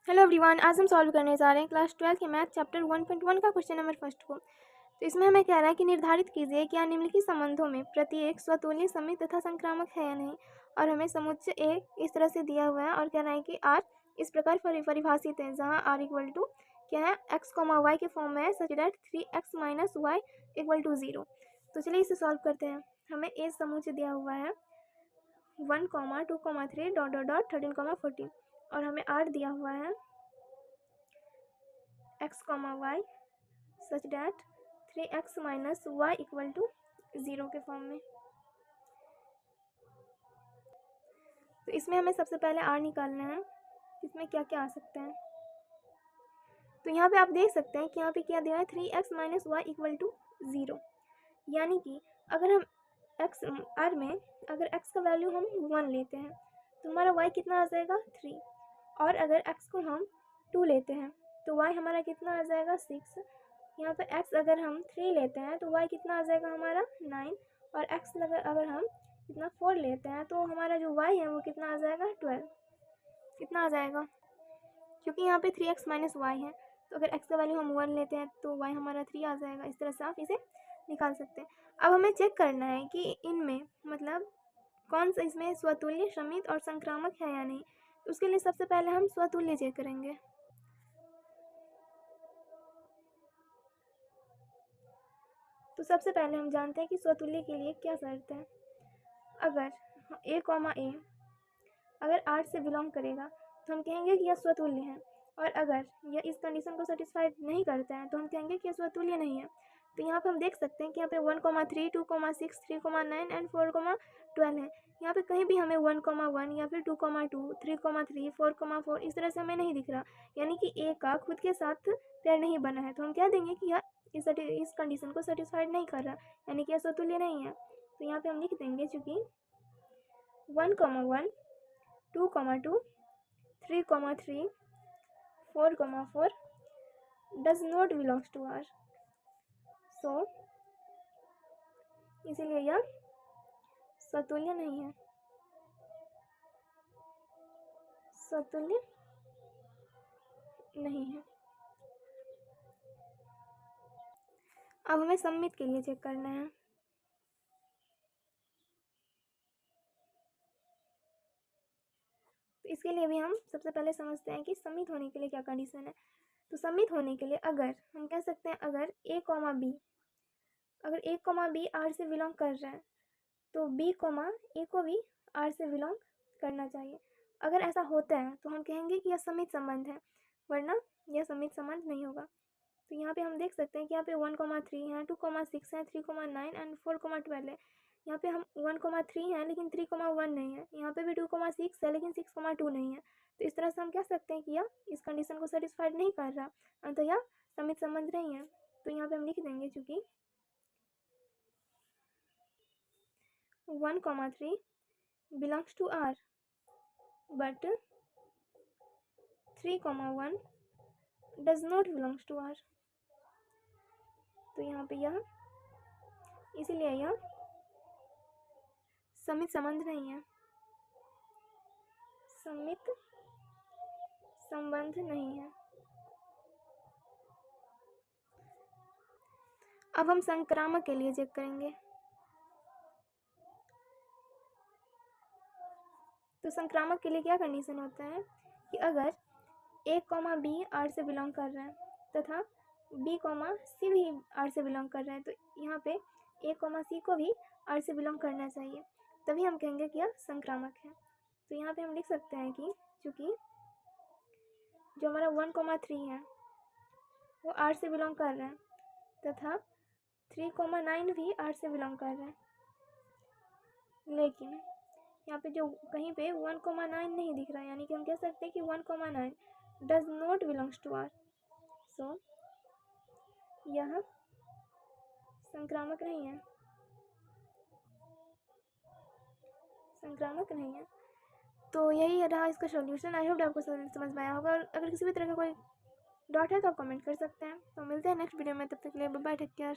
Hello everyone, आज हम solve करने जा रहे हैं क्लास 12 के मैथ चैप्टर 1.1 का क्वेश्चन नंबर फर्स्ट को। तो इसमें हमें कह रहा है कि निर्धारित कीजिए क्या निम्नलिखित संबंधों में प्रत्येक स्वतुल्य समित तथा संक्रामक है या नहीं। और हमें समुच्चय ए इस तरह से दिया हुआ है और कह रहा है कि आर इस प्रकार परिभाषित है, जहाँ आर इक्वल टू क्या है, एक्स कॉमा वाई के फॉर्म में है, such that 3x minus y equal to 0। तो चलिए इसे सॉल्व करते हैं। हमें ए समुच्चय दिया हुआ है 1, 2, 3 डॉट डॉट डॉट 13, 14 और हमें आर दिया हुआ है x comma y such that 3x minus y equal to 0 के फॉर्म में। तो इसमें हमें सबसे पहले r निकालना है, इसमें क्या क्या आ सकते हैं। तो यहाँ पे आप देख सकते हैं कि यहाँ पे क्या दिया है, 3x minus y equal to 0। यानी कि अगर हम x r में अगर x का वैल्यू हम 1 लेते हैं तो हमारा y कितना आ जाएगा 3, और अगर x को हम 2 लेते हैं तो y हमारा कितना आ जाएगा 6। यहाँ पे x अगर हम 3 लेते हैं तो y कितना आ जाएगा हमारा 9, और x अगर हम कितना 4 लेते हैं तो हमारा जो y है वो कितना आ जाएगा 12। कितना आ जाएगा, क्योंकि यहाँ पे 3x माइनस वाई है, तो अगर x का वैल्यू हम 1 लेते हैं तो y हमारा 3 आ जाएगा। इस तरह से आप इसे निकाल सकते हैं। अब हमें चेक करना है कि इनमें मतलब कौन सा इसमें स्वतुल्य समित और संक्रामक है या नहीं। तो उसके लिए सबसे पहले हम स्वतुल्य चेक करेंगे। तो सबसे पहले हम जानते हैं कि स्वतुल्य के लिए क्या शर्त है। अगर a कॉमा ए अगर R से बिलोंग करेगा तो हम कहेंगे कि यह स्वतुल्य है, और अगर यह इस कंडीशन को सेटिस्फाइड नहीं करता है तो हम कहेंगे कि यह स्वतुल्य नहीं है। तो यहाँ पे हम देख सकते हैं कि यहाँ पे 1, 3, 2, 6, 3, 9 एंड 4, 12 है। यहाँ पे कहीं भी हमें 1, 1 या फिर 2, 2, 3, 3, 4, 4 इस तरह से हमें नहीं दिख रहा, यानी कि ए का खुद के साथ पेयर नहीं बना है। तो हम कह देंगे कि यह इस कंडीशन को सेटिस्फाइड नहीं कर रहा, यानी कि यह स्वतुल्य नहीं है। तो यहाँ पे हम लिख देंगे चूँकि 1, 1, 2, 3, 3, 4, 4 does not belongs to R, so इसीलिए यह स्वतुल्य नहीं है, स्वतुल्य नहीं है। अब हमें सम्मित के लिए चेक करना है। तो इसके लिए भी हम सबसे पहले समझते हैं कि सम्मित होने के लिए क्या कंडीशन है। तो सम्मित होने के लिए अगर हम कह सकते हैं अगर a कॉमा बी अगर a कॉमा बी आर से बिलोंग कर रहा है तो b कॉमा ए को भी आर से बिलोंग करना चाहिए। अगर ऐसा होता है तो हम कहेंगे कि यह सम्मित संबंध है, वरना यह सम्मित संबंध नहीं होगा। तो यहाँ पे हम देख सकते हैं कि यहाँ पे 1, 3 है, 2, 6 है, 3, 9 एंड 4, 12 है। यहाँ पे हम 1, 3 है लेकिन 3, 1 नहीं है। यहाँ पे भी 2, 6 है लेकिन 6, 2 नहीं है। तो इस तरह से हम कह सकते हैं कि यह इस कंडीशन को सेटिस्फाइड नहीं कर रहा, अतः यह सम्मित संबंध नहीं है। तो यहाँ पे हम लिख देंगे चूँकि 1, 3 belongs to R but 3, 1 does not belongs to R। तो यहाँ पे यह इसीलिए यह सम्मित संबंध नहीं है, सम्मित संबंध नहीं है। अब हम संक्रामक के लिए चेक करेंगे। तो संक्रामक के लिए क्या कंडीशन होता है कि अगर a कॉमा बी आर से बिलोंग कर रहा है तथा b कॉमा सी भी आर से बिलोंग कर रहा है, तो यहाँ पे a कॉमा सी को भी आर से बिलोंग करना चाहिए, तभी हम कहेंगे कि यह संक्रामक है। तो यहाँ पे हम लिख सकते हैं कि चूँकि जो हमारा 1, 3 है वो आर से बिलोंग कर रहा है तथा 3, 9 भी आर से बिलोंग कर रहा है, लेकिन यहाँ पे जो कहीं पे 1, 9 नहीं दिख रहा है, यानी कि हम कह सकते हैं कि 1, 9 does not belongs to R, so यह संक्रामक नहीं है, संक्रामक नहीं है। तो यही रहा इसका सॉल्यूशन। आई होप आपको समझ में आया होगा, और अगर किसी भी तरह का कोई डाउट है तो आप कमेंट कर सकते हैं। तो मिलते हैं नेक्स्ट वीडियो में, तब तक के लिए बाय, टेक केयर।